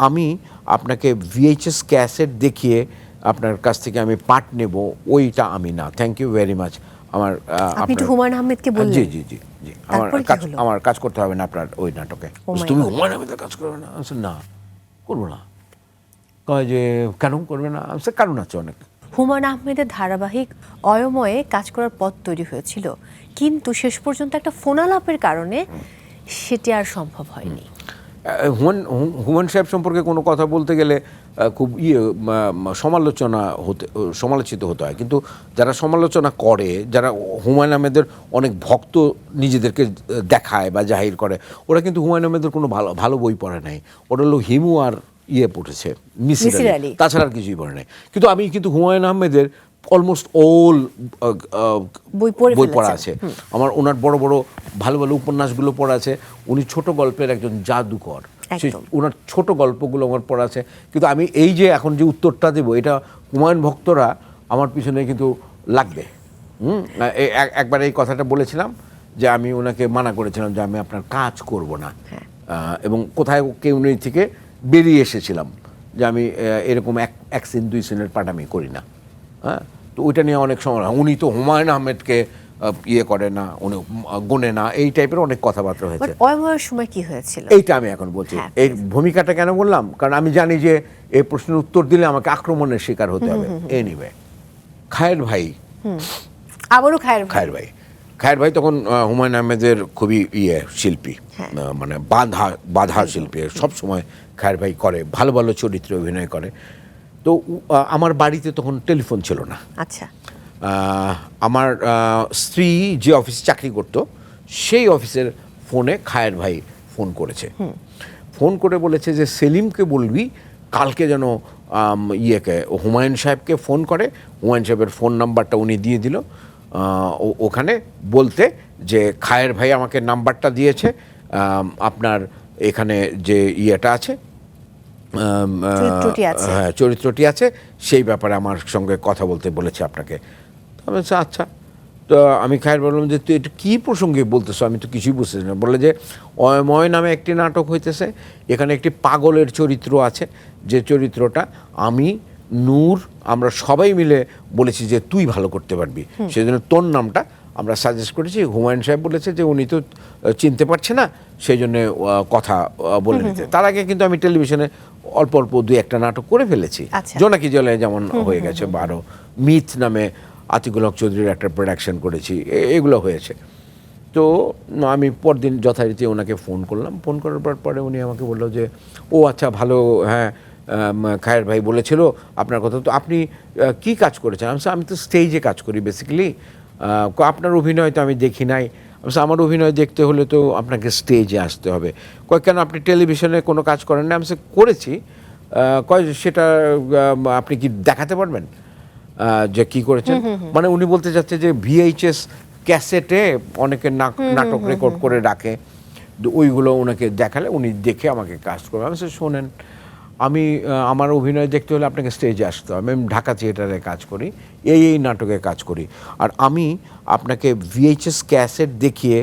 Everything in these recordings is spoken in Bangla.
আমি আপনাকে ভিএইচএস ক্যাসেট দেখিয়ে আপনার কাছ থেকে আমি পার্ট নেব, ওইটা আমি না। Thank you very much. আমার আপনি একটু হুমায়ুন আহমেদকে বললেন? জি জি জি জি আমার কাজ করতে হবে না আপনার ওই নাটকে। তুমি হুমায়ুন আহমেদের কাজ করবে না? না, করবো না। কয় যে কেন করবে না? কারণ আছে অনেক। হুমায়ুন আহমেদের ধারাবাহিক অয়ময়ে কাজ করার পথ তৈরি হয়েছিল, কিন্তু শেষ পর্যন্ত একটা ফোনালাপের কারণে সেটি আর সম্ভব হয়নি। হুমায়ুন সাহেব সম্পর্কে কোনো কথা বলতে গেলে খুব সমালোচিত হতে হয়, কিন্তু যারা সমালোচনা করে, যারা হুমায়ুন আহমেদের অনেক ভক্ত নিজেদেরকে দেখায় বা জাহির করে, ওরা কিন্তু হুমায়ুন আহমেদের কোনো ভালো বই পড়ে নাই। ওরা হলো হিমু আর পড়েছে, মিসির আলী, তাছাড়া আর কিছুই পড়ে নাই। কিন্তু আমি কিন্তু হুমায়ুন আহমেদের অলমোস্ট অল বই পড়া আছে আমার। ওনার বড় বড় ভালো ভালো উপন্যাসগুলো পড়া আছে। উনি ছোট গল্পের একজন জাদুকর, ওনার ছোট গল্পগুলো আমার পড়া আছে। কিন্তু আমি এই যে এখন যে উত্তরটা দেবো, এটা হুমায়ুন ভক্তরা আমার পিছনে কিন্তু লাগবে। একবার এই কথাটা বলেছিলাম যে আমি ওনাকে মানা করেছিলাম যে আমি আপনার কাজ করব না, এবং কোথায় কেউ নেই থেকে বেরিয়ে এসেছিলাম যে আমি এরকম এক সিন দুই সিনের পাঠ আমি করি না। হ্যাঁ, তো ওইটা নিয়ে অনেক সময় উনি তো হুমায়ুন আহমেদকে করে না, উনি গোনে না, এই টাইপের অনেক কথাবার্তা হয়েছে। অয়ময়ের সময় কি হয়েছিল এইটা আমি এখন বলছি। এই ভূমিকাটা কেন বললাম, কারণ আমি জানি যে এই প্রশ্নের উত্তর দিলে আমাকে আক্রমণের শিকার হতে হবে। এনিওয়ে, খায়ের ভাই, আবারও খায়ের ভাই তখন হুমায়ুন আহমেদের খুবই শিল্পী, মানে বাঁধা শিল্পী। সবসময় খায়ের ভাই করে, ভালো ভালো চরিত্রে অভিনয় করে। তো আমার বাড়িতে তখন টেলিফোন ছিল না। আচ্ছা, আমার স্ত্রী যে অফিসে চাকরি করতো সেই অফিসের ফোনে খায়ের ভাই ফোন করেছে। ফোন করে বলেছে যে সেলিমকে বলবি কালকে যেন হুমায়ুন সাহেবকে ফোন করে। হুমায়ুন সাহেবের ফোন নাম্বারটা উনি দিয়ে দিল ওখানে, বলতে যে খায়ের ভাই আমাকে নাম্বারটা দিয়েছে, আপনার এখানে যে আছে, চরিত্রটি আছে, সেই ব্যাপারে আমার সঙ্গে কথা বলতে বলেছে আপনাকে। আমি বলছি আচ্ছা। তো আমি খায়ের বললাম যে তুই এটা কী প্রসঙ্গে বলতেছো, আমি তো কিছুই বুঝতেছি না। বলে যে অয়ময় নামে একটি নাটক হইতেছে, এখানে একটি পাগলের চরিত্র আছে, যে চরিত্রটা আমি, নূর, আমরা সবাই মিলে বলেছি যে তুই ভালো করতে পারবি, সেই জন্য তোর নামটা আমরা সাজেস্ট করেছি। হুমায়ুন সাহেব বলেছে যে উনি তো চিনতে পারছে না, সেই জন্যে কথা বলে নিতে। তার আগে কিন্তু আমি টেলিভিশনে অল্প অল্প দুই একটা নাটক করে ফেলেছি। জোনাকি জলে যেমন হয়ে গেছে, বা আরও মিথ নামে আতিকুল হক চৌধুরীর একটা প্রোডাকশন করেছি, এগুলো হয়েছে। তো আমি পরদিন যথারীতি ওনাকে ফোন করলাম। ফোন করার পরে উনি আমাকে বললো যে ও আচ্ছা ভালো, হ্যাঁ খায়ের ভাই বলেছিল আপনার কথা। তো আপনি কি কাজ করেছেন? আমি তো স্টেজে কাজ করি বেসিক্যালি, আপনার অভিনয় তো আমি দেখি নাই। আমার অভিনয় দেখতে হলে তো আপনাকে স্টেজে আসতে হবে। কেন আপনি টেলিভিশনে কোনো কাজ করেন না? আমি করেছি। সেটা আপনি কি দেখাতে পারবেন যে কি করেছেন? মানে উনি বলতে চাচ্ছে যে ভিএইচএস ক্যাসেটে অনেকে নাটক রেকর্ড করে রাখে, ওইগুলো ওনাকে দেখালে উনি দেখে আমাকে কাজ করবে। আমি শোনেন, আমি আমার অভিনয় দেখতে হলে আপনাকে স্টেজে আসতে হবে। আমি ঢাকা থিয়েটারে কাজ করি, এই নাটকে কাজ করি, আর আমি আপনাকে ভিএইচএস ক্যাসেট দেখিয়ে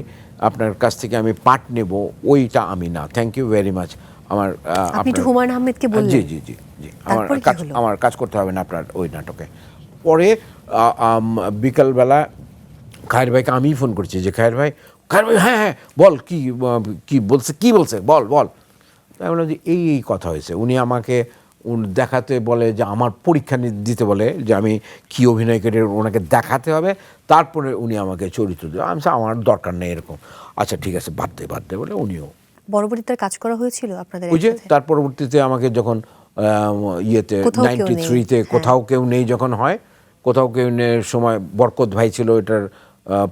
আপনার কাছ থেকে আমি পার্ট নেব, ওইটা আমি না। Thank you very much. আপনি একটু হুমায়ুন আহমেদকে বললেন? জি জি জি জি আমার কাজ করতে হবে না আপনার ওই নাটকে। পরে বিকালবেলা খায়ের ভাইকে আমিই ফোন করছি যে খায়ের ভাই হ্যাঁ হ্যাঁ বল, কি বলছে বল। তাই বললাম যে এই কথা হয়েছে। উনি আমাকে দেখাতে বলে যে আমার পরীক্ষা দিতে বলে যে আমি কী অভিনয় করে ওনাকে দেখাতে হবে, তারপরে উনি আমাকে চরিত্র দেবে। আমি আমার দরকার নেই এরকম। আচ্ছা ঠিক আছে, বাদ দে বলে উনিও। পরবর্তীতে কাজ করা হয়েছিল আপনাদের? ওই যে তার পরবর্তীতে আমাকে যখন 93-তে কোথাও কেউ নেই যখন হয়, কোথাও কেউ নেই সময় বরকত ভাই ছিল এটার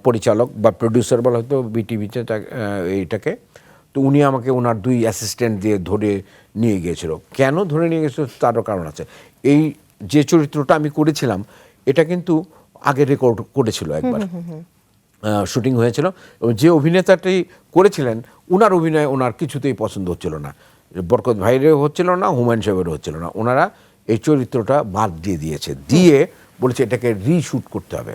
পরিচালক বা প্রডিউসার বলা হতো বিটিভিতে এইটাকে। তো উনি আমাকে ওনার 2 অ্যাসিস্ট্যান্ট দিয়ে ধরে নিয়ে গিয়েছিল। কেন ধরে নিয়ে গেছিল তারও কারণ আছে। এই যে চরিত্রটা আমি করেছিলাম এটা কিন্তু আগে রেকর্ড করেছিল একবার, শুটিং হয়েছিল, এবং যে অভিনেতাটি করেছিলেন ওনার অভিনয় ওনার কিছুতেই পছন্দ হচ্ছিল না, বরকত ভাইরেও হচ্ছিল না, হুমায়ুন সাহেবেরও হচ্ছিল না। ওনারা এই চরিত্রটা বাদ দিয়েছে, দিয়ে বলেছে এটাকে রিশুট করতে হবে।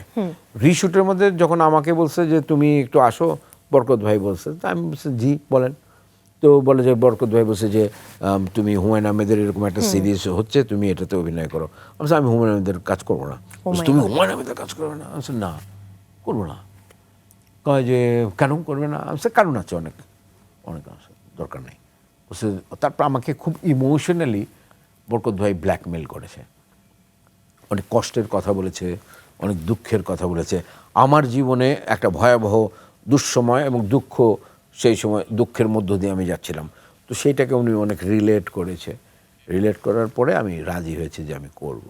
রিশুটের মধ্যে যখন আমাকে বলছে যে তুমি একটু আসো, বরকত ভাই বলছে, তা আমি বলছি জি বলেন। তো বলে যে বরকত ভাই বলছে যে তুমি হুমায়ুন আহমেদের এরকম একটা সিরিজ হচ্ছে, তুমি এটাতে অভিনয় করো। আমি বলছি, আমি হুমায়ুন আহমেদের কাজ করবো না। বলছে, তুমি হুমায়ুন আহমেদের কাজ করবে না? আমি বলছি, না, করবো না। কয় যে কেন করবে না? আমি বলছি, কারণ আছে, অনেক অনেক আছে, দরকার নেই। বলছে, তারপর আমাকে খুব ইমোশনালি বরকত ভাই ব্ল্যাকমেল করেছে, অনেক কষ্টের কথা বলেছে, অনেক দুঃখের কথা বলেছে। আমার জীবনে একটা ভয়াবহ দুঃসময় এবং দুঃখ, সেই সময় দুঃখের মধ্য দিয়ে আমি যাচ্ছিলাম। তো সেইটাকে উনি অনেক রিলেট করেছে। রিলেট করার পরে আমি রাজি হয়েছি যে আমি করব।